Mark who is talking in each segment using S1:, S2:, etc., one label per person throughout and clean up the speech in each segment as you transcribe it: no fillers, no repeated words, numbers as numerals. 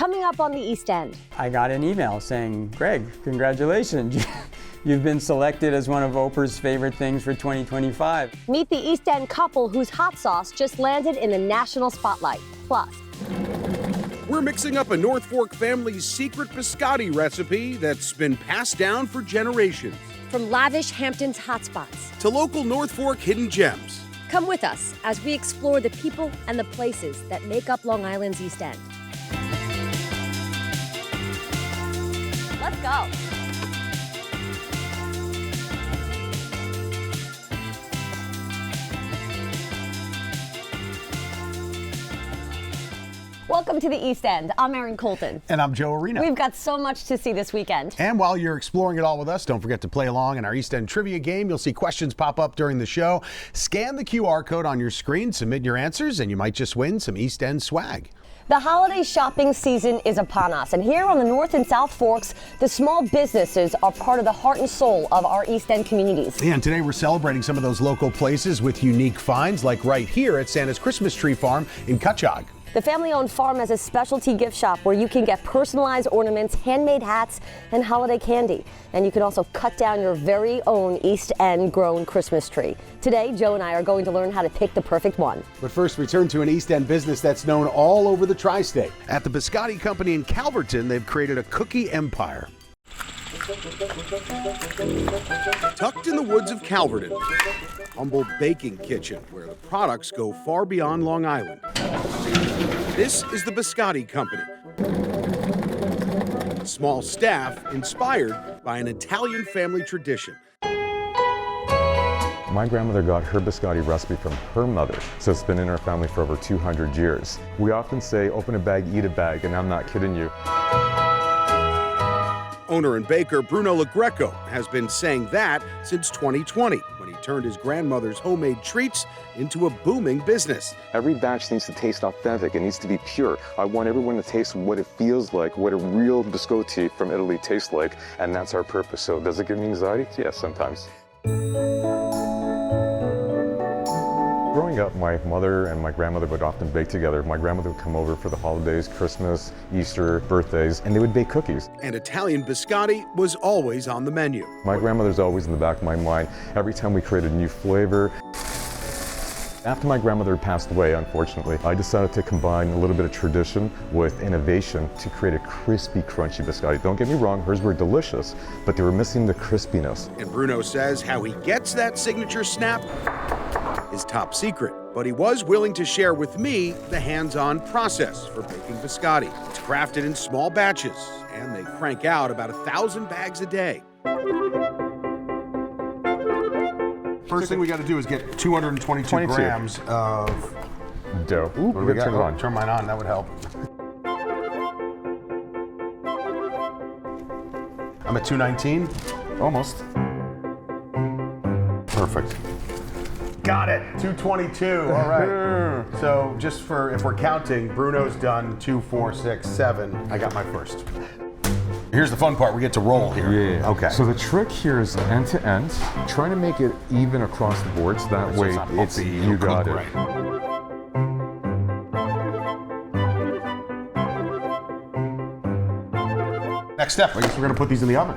S1: Coming up on the East End.
S2: I got an email saying, Greg, congratulations. You've been selected as one of Oprah's favorite things for 2025.
S1: Meet the East End couple whose hot sauce just landed in the national spotlight. Plus,
S3: we're mixing up a North Fork family's secret biscotti recipe that's been passed down for generations.
S1: from lavish Hamptons hotspots
S3: to local North Fork hidden gems.
S1: Come with us as we explore the people and the places that make up Long Island's East End. Let's go. Welcome to the East End. I'm Erin Colton.
S4: And I'm Joe Arena.
S1: We've got so much to see this weekend.
S4: And while you're exploring it all with us, don't forget to play along in our East End trivia game. You'll see questions pop up during the show. Scan the QR code on your screen, submit your answers, and you might just win some East End swag.
S1: The holiday shopping season is upon us, and here on the North and South Forks, the small businesses are part of the heart and soul of our East End communities.
S4: And today we're celebrating some of those local places with unique finds, like right here at Santa's Christmas Tree Farm in Cutchogue.
S1: The family-owned farm has a specialty gift shop where you can get personalized ornaments, handmade hats, and holiday candy. And you can also cut down your very own East End grown Christmas tree. Today, Joe and I are going to learn how to pick the perfect one.
S4: But first, we turn to an East End business that's known all over the tri-state. At the Biscotti Company in Calverton, they've created a cookie empire.
S3: Tucked in the woods of Calverton, humble baking kitchen where the products go far beyond Long Island. This is the Biscotti Company. Small staff inspired by an Italian family tradition.
S5: My grandmother got her biscotti recipe from her mother, so it's been in our family for over 200 years. We often say, open a bag, eat a bag, and I'm not kidding you.
S3: Owner and baker Bruno LaGreco has been saying that since 2020, when he turned his grandmother's homemade treats into a booming business.
S5: Every batch needs to taste authentic. It needs to be pure. I want everyone to taste what it feels like, what a real biscotti from Italy tastes like, and that's our purpose. So does it give me anxiety? Yes, sometimes. Growing up, my mother and my grandmother would often bake together. My grandmother would come over for the holidays, Christmas, Easter, birthdays, and they would bake cookies.
S3: And Italian biscotti was always on the menu.
S5: My grandmother's always in the back of my mind. Every time we created a new flavor. After my grandmother passed away, unfortunately, I decided to combine a little bit of tradition with innovation to create a crispy, crunchy biscotti. Don't get me wrong, hers were delicious, but they were missing the crispiness.
S3: And Bruno says how he gets that signature snap is top secret, but he was willing to share with me the hands-on process for baking biscotti. It's crafted in small batches, and they crank out about 1,000 bags a day.
S4: First thing we got to do is get 222 grams of
S5: dough. Ooh,
S4: what do we got?
S5: turn it on.
S4: Turn mine on, that would help. I'm at 219.
S5: Almost.
S4: Perfect. Got it. 222. All right. So just for if we're counting, Bruno's done 2, 4, 6, 7. I got my first. Here's the fun part. We get to roll here.
S5: Yeah.
S4: Okay.
S5: So the trick here is end to end, trying to make it even across the boards. That way, it's you got it.
S4: Right. Next step. I guess we're gonna put these in the oven.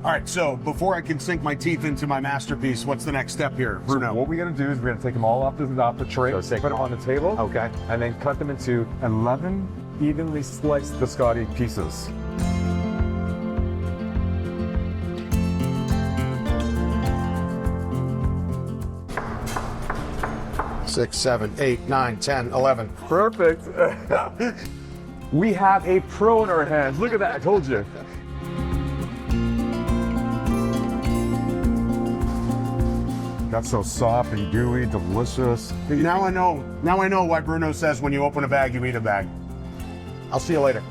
S4: All right, so before I can sink my teeth into my masterpiece, what's the next step here, Bruno?
S5: So what we're gonna do is we're gonna take them all off the tray, put them on the table,
S4: Okay.
S5: and then cut them into 11 evenly sliced biscotti pieces.
S4: Six, 7, 8, 9, 10, 11.
S5: Perfect. We have a pro in our hands. Look at that, I told you. That's so soft and gooey, delicious.
S4: Now I know why Bruno says when you open a bag, you eat a bag. I'll see you later.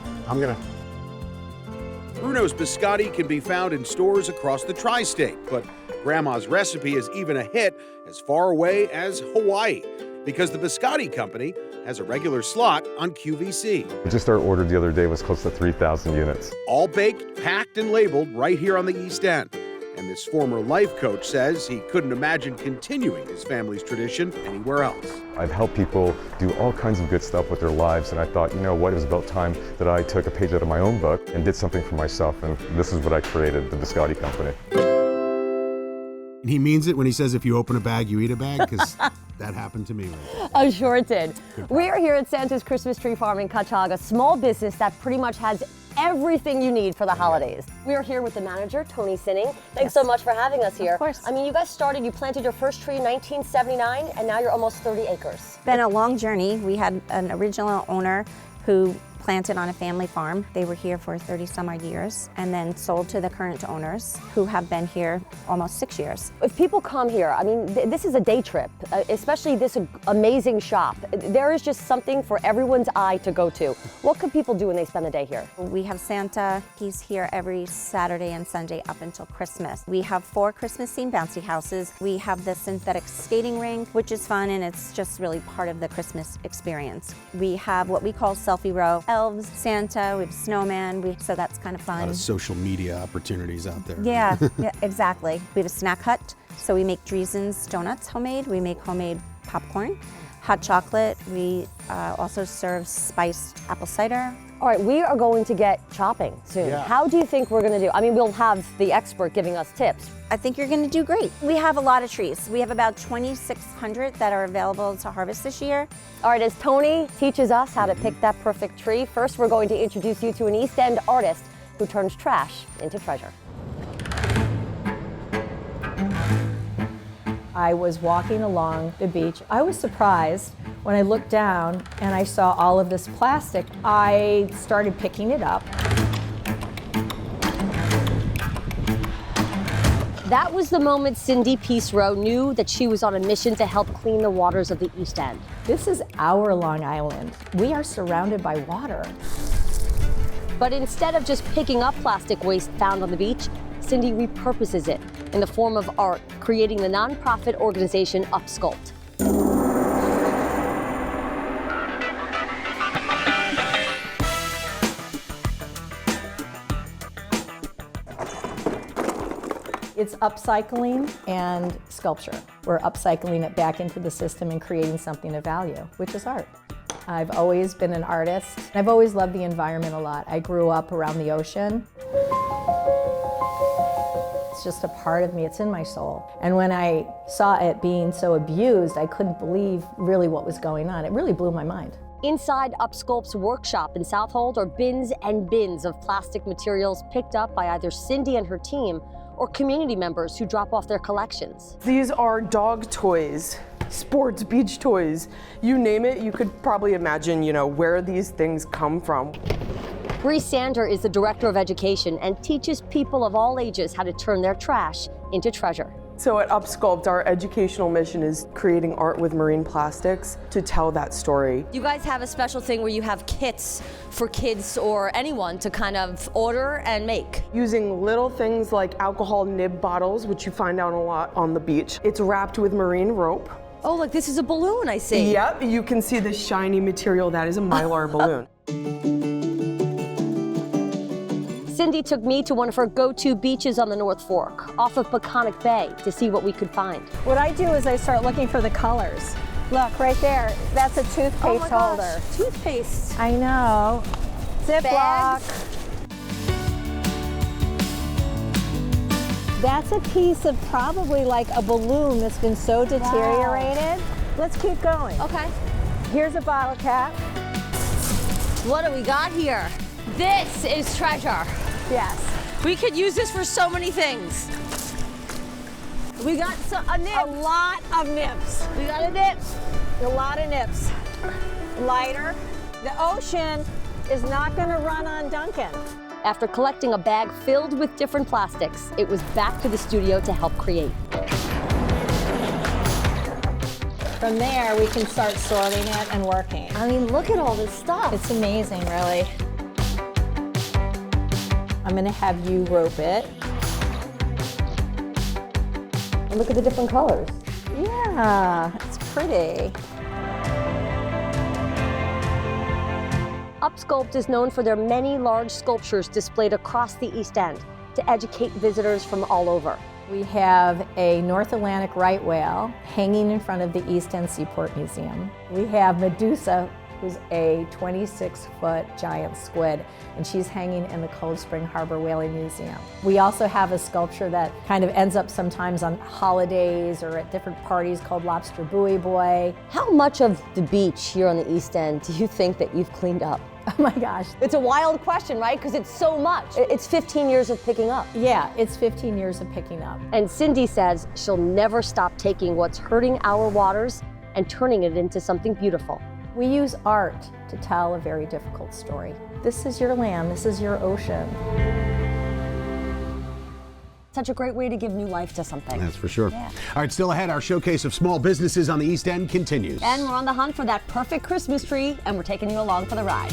S3: Bruno's biscotti can be found in stores across the tri-state, but Grandma's recipe is even a hit as far away as Hawaii, because the Biscotti Company has a regular slot on QVC.
S5: Just our order the other day was close to 3,000 units.
S3: All baked, packed, and labeled right here on the East End. And this former life coach says he couldn't imagine continuing his family's tradition anywhere else.
S5: I've helped people do all kinds of good stuff with their lives, and I thought, you know what, it was about time that I took a page out of my own book and did something for myself, and this is what I created, the Biscotti Company.
S4: He means it when he says if you open a bag, you eat a bag, because that happened to me. Right?
S1: I'm sure it did. We are here at Santa's Christmas Tree Farm in Cutchogue, a small business that pretty much has everything you need for the holidays. We are here with the manager, Tony Sinning. Thanks so much for having us here.
S6: Of course.
S1: I mean, you guys you planted your first tree in 1979, and now you're almost 30 acres.
S6: Been a long journey. We had an original owner who planted on a family farm. They were here for 30 some odd years and then sold to the current owners who have been here almost 6 years.
S1: If people come here, I mean, this is a day trip, especially this amazing shop. There is just something for everyone's eye to go to. What can people do when they spend the day here?
S6: We have Santa. He's here every Saturday and Sunday up until Christmas. We have 4 Christmas-themed bouncy houses. We have the synthetic skating rink, which is fun, and it's just really part of the Christmas experience. We have what we call selfie row. Elves, Santa, we have snowman, so that's kind of fun.
S4: A lot of social media opportunities out there.
S6: Yeah, yeah, exactly. We have a snack hut, so we make Dreesen's donuts homemade. We make homemade popcorn, hot chocolate. We also serve spiced apple cider.
S1: All right, we are going to get chopping soon.
S4: Yeah.
S1: How do you think we're going to do? I mean, we'll have the expert giving us tips.
S6: I think you're going to do great. We have a lot of trees. We have about 2,600 that are available to harvest this year.
S1: All right, as Tony teaches us how to pick that perfect tree, first we're going to introduce you to an East End artist who turns trash into treasure.
S7: I was walking along the beach. I was surprised when I looked down and I saw all of this plastic. I started picking it up.
S1: That was the moment Cindy Peacerow knew that she was on a mission to help clean the waters of the East End.
S7: This is our Long Island. We are surrounded by water.
S1: But instead of just picking up plastic waste found on the beach, Cindy repurposes it in the form of art, creating the nonprofit organization UpSculpt.
S7: It's upcycling and sculpture. We're upcycling it back into the system and creating something of value, which is art. I've always been an artist. I've always loved the environment a lot. I grew up around the ocean. It's just a part of me, it's in my soul. And when I saw it being so abused, I couldn't believe really what was going on. It really blew my mind.
S1: Inside UpSculpt's workshop in Southold are bins and bins of plastic materials picked up by either Cindy and her team or community members who drop off their collections.
S8: These are dog toys, sports beach toys, you name it. You could probably imagine, where these things come from.
S1: Bree Sander is the Director of Education and teaches people of all ages how to turn their trash into treasure.
S8: So at UpSculpt, our educational mission is creating art with marine plastics to tell that story.
S1: You guys have a special thing where you have kits for kids or anyone to kind of order and make.
S8: Using little things like alcohol nib bottles, which you find out a lot on the beach. It's wrapped with marine rope.
S1: Oh, like this is a balloon, I see.
S8: Yep, you can see the shiny material. That is a Mylar balloon.
S1: Cindy took me to one of her go-to beaches on the North Fork, off of Peconic Bay, to see what we could find.
S7: What I do is I start looking for the colors. Look, right there, that's a toothpaste holder.
S1: Toothpaste.
S7: I know. Ziploc. That's a piece of probably like a balloon that's been so deteriorated. Let's keep going.
S1: Okay.
S7: Here's a bottle cap.
S1: What do we got here? This is treasure.
S7: Yes.
S1: We could use this for so many things. We got a nib.
S7: A lot of nips.
S1: We got a nib.
S7: A lot of nips. Lighter. The ocean is not going to run on Duncan.
S1: After collecting a bag filled with different plastics, it was back to the studio to help create.
S7: From there, we can start sorting it and working.
S1: I mean, look at all this stuff.
S7: It's amazing, really. I'm going to have you rope it.
S1: And look at the different colors.
S7: Yeah, it's pretty.
S1: UpSculpt is known for their many large sculptures displayed across the East End to educate visitors from all over.
S7: We have a North Atlantic right whale hanging in front of the East End Seaport Museum. We have Medusa, who's a 26-foot giant squid, and she's hanging in the Cold Spring Harbor Whaling Museum. We also have a sculpture that kind of ends up sometimes on holidays or at different parties called Lobster Buoy Boy.
S1: How much of the beach here on the East End do you think that you've cleaned up?
S7: Oh my gosh.
S1: It's a wild question, right? Because it's so much. It's 15 years of picking up.
S7: Yeah, it's 15 years of picking up.
S1: And Cindy says she'll never stop taking what's hurting our waters and turning it into something beautiful.
S7: We use art to tell a very difficult story. This is your land, this is your ocean.
S1: Such a great way to give new life to something.
S3: That's for sure.
S1: Yeah.
S3: All right, still ahead, our showcase of small businesses on the East End continues.
S1: And we're on the hunt for that perfect Christmas tree, and we're taking you along for the ride.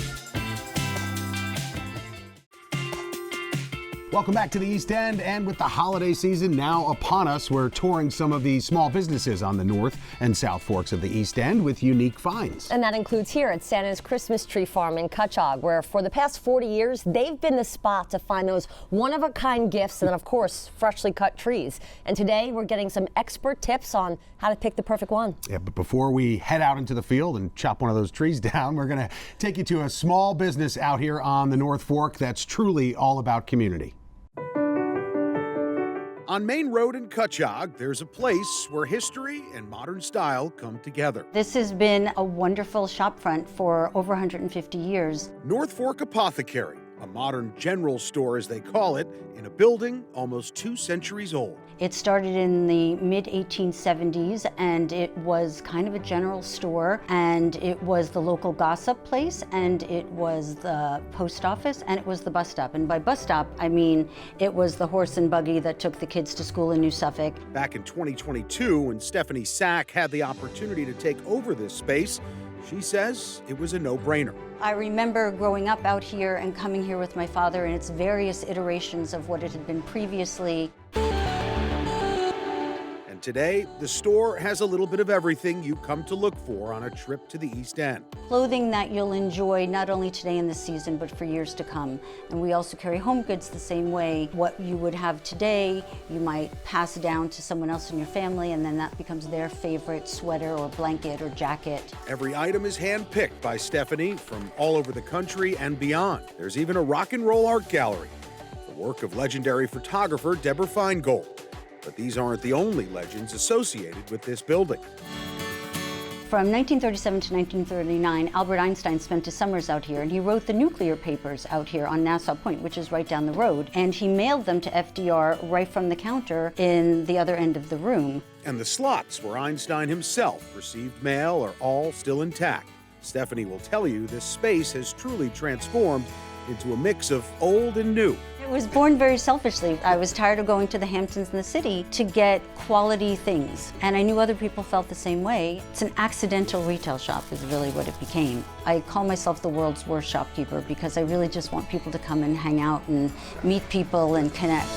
S3: Welcome back to the East End, and with the holiday season now upon us, we're touring some of the small businesses on the North and South Forks of the East End with unique finds.
S1: And that includes here at Santa's Christmas Tree Farm in Cutchogue, where for the past 40 years, they've been the spot to find those one-of-a-kind gifts and then, of course, freshly cut trees. And today, we're getting some expert tips on how to pick the perfect one.
S3: Yeah, but before we head out into the field and chop one of those trees down, we're going to take you to a small business out here on the North Fork that's truly all about community. On Main Road in Cutchogue, there's a place where history and modern style come together.
S9: This has been a wonderful shopfront for over 150 years.
S3: North Fork Apothecary, a modern general store as they call it, in a building almost 2 centuries old.
S9: It started in the mid-1870s, and it was kind of a general store, and it was the local gossip place, and it was the post office, and it was the bus stop. And by bus stop, I mean it was the horse and buggy that took the kids to school in New Suffolk.
S3: Back in 2022, when Stephanie Sack had the opportunity to take over this space, she says it was a no-brainer.
S9: I remember growing up out here and coming here with my father in its various iterations of what it had been previously.
S3: And today, the store has a little bit of everything you come to look for on a trip to the East End.
S9: Clothing that you'll enjoy not only today in the season, but for years to come. And we also carry home goods the same way. What you would have today, you might pass down to someone else in your family, and then that becomes their favorite sweater or blanket or jacket.
S3: Every item is hand-picked by Stephanie from all over the country and beyond. There's even a rock and roll art gallery, the work of legendary photographer Deborah Feingold. But these aren't the only legends associated with this building.
S9: From 1937 to 1939, Albert Einstein spent his summers out here, and he wrote the nuclear papers out here on Nassau Point, which is right down the road, and he mailed them to FDR right from the counter in the other end of the room.
S3: And the slots where Einstein himself received mail are all still intact. Stephanie will tell you this space has truly transformed into a mix of old and new.
S9: It was born very selfishly. I was tired of going to the Hamptons in the city to get quality things, and I knew other people felt the same way. It's an accidental retail shop is really what it became. I call myself the world's worst shopkeeper because I really just want people to come and hang out and meet people and connect.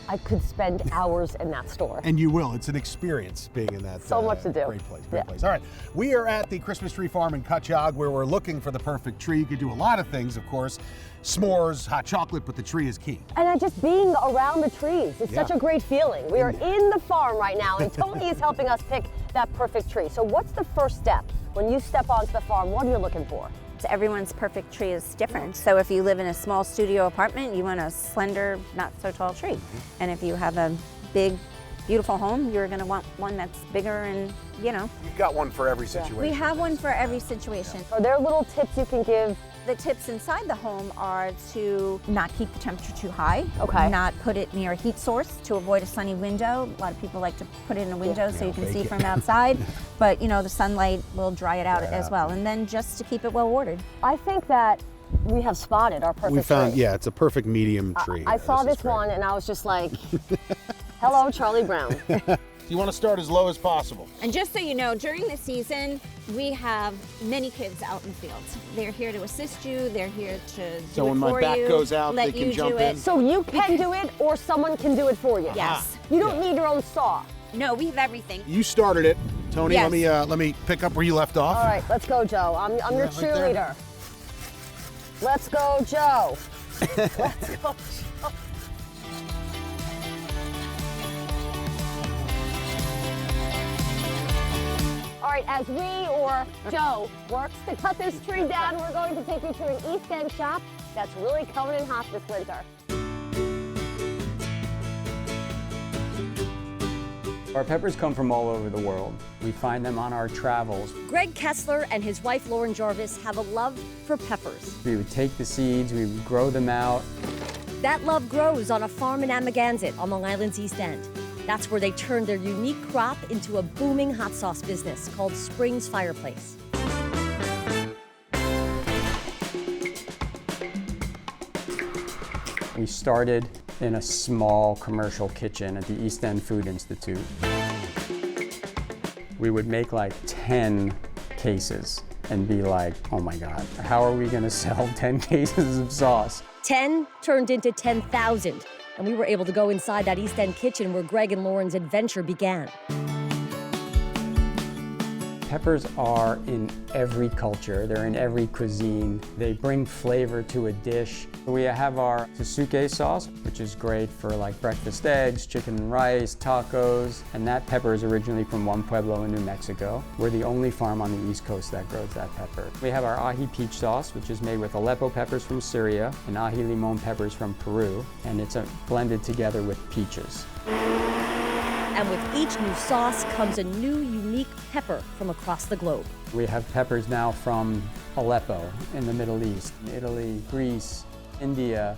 S1: I could spend hours in that store.
S3: And you will. It's an experience being in that.
S1: So much to do.
S3: Great place. Great place. All right. We are at the Christmas Tree Farm in Cutchogue, where we're looking for the perfect tree. You could do a lot of things, of course. S'mores, hot chocolate, but the tree is key.
S1: And just being around the trees is such a great feeling. We are in the farm right now, and Tony is helping us pick that perfect tree. So what's the first step? When you step onto the farm, what are you looking for?
S6: Everyone's perfect tree is different. So if you live in a small studio apartment, you want a slender, not so tall tree. And if you have a big, beautiful home, you're gonna want one that's bigger and, you know.
S3: You've got one for every situation.
S6: We have one for every situation.
S1: Are there little tips you can give?
S6: The tips inside the home are to not keep the temperature too high.
S1: Okay.
S6: Not put it near a heat source to avoid a sunny window. A lot of people like to put it in a window so you can see from outside. But you know, the sunlight will dry it out as well. And then just to keep it well watered.
S1: I think that we have spotted our perfect
S3: We found,
S1: tree.
S3: yeah, it's a perfect medium tree.
S1: I saw this one and I was just like, hello, Charlie Brown.
S3: You want to start as low as possible.
S10: And just so you know, during the season, we have many kids out in the fields. They're here to assist you. They're here to do it for you.
S3: So when my back goes out, they can jump in.
S1: So you can do it, or someone can do it for you.
S10: Yes.
S1: You don't need your own saw.
S10: No, we have everything.
S3: You started it, Tony.
S10: Yes.
S3: Let me pick up where you left off.
S1: All right, let's go, Joe. I'm your cheerleader. Let's go, Joe. Let's go, Joe. All right, as we or Joe works to cut this tree down, we're going to take you to an East End shop that's really coming in hot this winter.
S2: Our peppers come from all over the world. We find them on our travels.
S1: Greg Kessler and his wife Lauren Jarvis have a love for peppers.
S2: We would take the seeds, we would grow them out.
S1: That love grows on a farm in Amagansett on Long Island's East End. That's where they turned their unique crop into a booming hot sauce business called Spring's Fireplace.
S2: We started in a small commercial kitchen at the East End Food Institute. We would make like 10 cases and be like, oh my God, how are we gonna sell 10 cases of sauce?
S1: 10 turned into 10,000, and we were able to go inside that East End kitchen where Greg and Lauren's adventure began.
S2: Peppers are in every culture, they're in every cuisine. They bring flavor to a dish. We have our Cutchogue sauce, which is great for like breakfast eggs, chicken and rice, tacos, and that pepper is originally from one pueblo in New Mexico. We're the only farm on the East Coast that grows that pepper. We have our ají peach sauce, which is made with Aleppo peppers from Syria and ají limon peppers from Peru, and it's blended together with peaches.
S1: And with each new sauce comes a new unique pepper from across the globe.
S2: We have peppers now from Aleppo in the Middle East, Italy, Greece, India.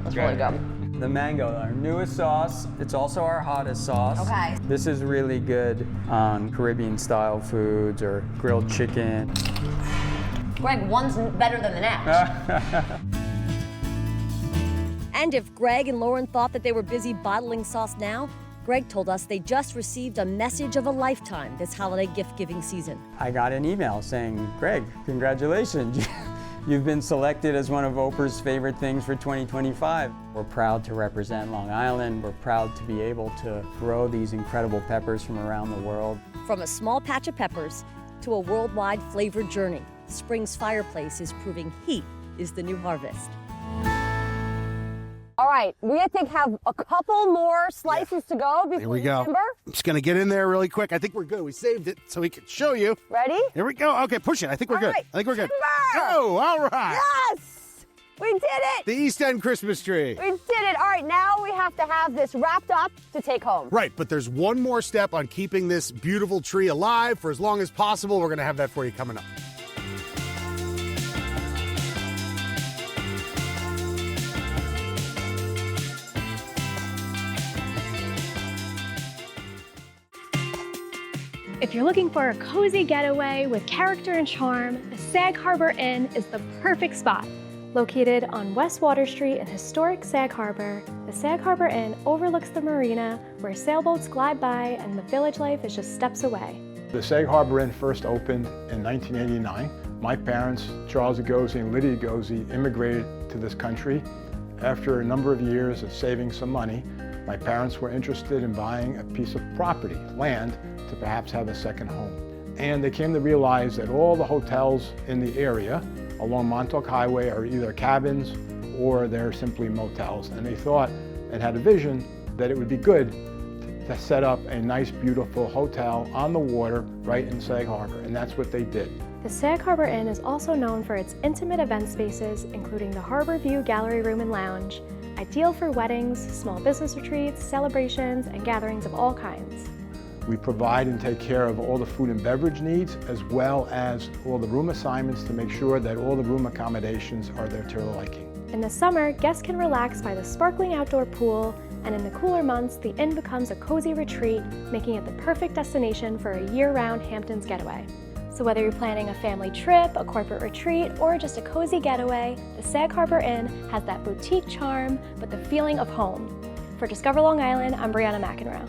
S1: That's really good.
S2: The mango, our newest sauce. It's also our hottest sauce.
S1: Okay.
S2: This is really good on Caribbean-style foods or grilled chicken.
S1: Greg, one's better than the next. And if Greg and Lauren thought that they were busy bottling sauce now, Greg told us they just received a message of a lifetime this holiday gift-giving season.
S2: I got an email saying, Greg, congratulations. You've been selected as one of Oprah's favorite things for 2025. We're proud to represent Long Island. We're proud to be able to grow these incredible peppers from around the world.
S1: From a small patch of peppers to a worldwide flavored journey, Spring's Fireplace is proving heat is the new harvest. All right, we I think have a couple more slices to go before
S4: Here we go.
S1: December.
S4: I'm just going to get in there really quick. I think we're good. We saved it so we can show you.
S1: Ready?
S4: Here we go. Okay, push it. I think we're good.
S1: Right.
S4: I think we're good.
S1: Timber!
S4: Go. All right.
S1: Yes! We did it!
S4: The East End Christmas tree.
S1: We did it. All right, now we have to have this wrapped up to take home.
S4: Right, but there's one more step on keeping this beautiful tree alive for as long as possible. We're going to have that for you coming up.
S11: If you're looking for a cozy getaway with character and charm, the Sag Harbor Inn is the perfect spot. Located on West Water Street in historic Sag Harbor, the Sag Harbor Inn overlooks the marina where sailboats glide by and the village life is just steps away.
S12: The Sag Harbor Inn first opened in 1989. My parents, Charles Agozi and Lydia Agozi, immigrated to this country. After a number of years of saving some money, my parents were interested in buying a piece of property, land, to perhaps have a second home. And they came to realize that all the hotels in the area along Montauk Highway are either cabins or they're simply motels. And they thought and had a vision that it would be good to set up a nice, beautiful hotel on the water right in Sag Harbor, and that's what they did.
S11: The Sag Harbor Inn is also known for its intimate event spaces, including the Harbor View Gallery Room and Lounge, ideal for weddings, small business retreats, celebrations, and gatherings of all kinds.
S12: We provide and take care of all the food and beverage needs, as well as all the room assignments to make sure that all the room accommodations are there to their liking.
S11: In the summer, guests can relax by the sparkling outdoor pool, and in the cooler months, the inn becomes a cozy retreat, making it the perfect destination for a year-round Hamptons getaway. So whether you're planning a family trip, a corporate retreat, or just a cozy getaway, the Sag Harbor Inn has that boutique charm, but the feeling of home. For Discover Long Island, I'm Brianna McEnroe.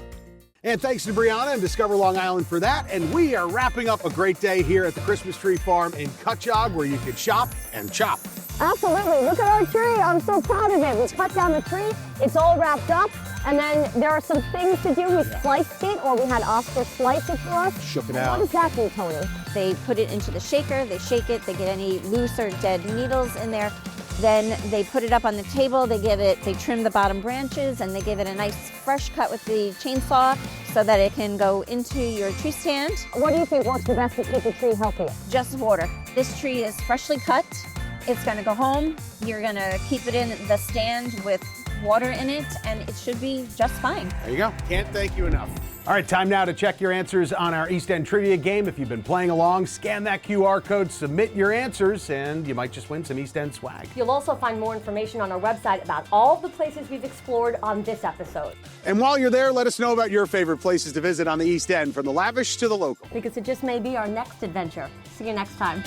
S4: And thanks to Brianna and Discover Long Island for that. And we are wrapping up a great day here at the Christmas Tree Farm in Cutchogue, where you can shop and chop.
S1: Absolutely. Look at our tree. I'm so proud of it. We cut down the tree. It's all wrapped up. And then there are some things to do. We sliced it, or we had Oscar slice it for us.
S4: Shook it out.
S1: What does that do, Tony?
S6: They put it into the shaker, they shake it, they get any loose or dead needles in there. Then they put it up on the table, they trim the bottom branches, and they give it a nice fresh cut with the chainsaw so that it can go into your tree stand.
S1: What do you think works the best to keep the tree healthy?
S6: Just water. This tree is freshly cut. It's gonna go home. You're gonna keep it in the stand with water in it, and it should be just fine.
S4: There you go. Can't thank you enough. All right, time now to check your answers on our East End Trivia game. If you've been playing along, scan that QR code, submit your answers, and you might just win some East End swag.
S1: You'll also find more information on our website about all the places we've explored on this episode.
S3: And while you're there, let us know about your favorite places to visit on the East End, from the lavish to the local.
S1: Because it just may be our next adventure. See you next time.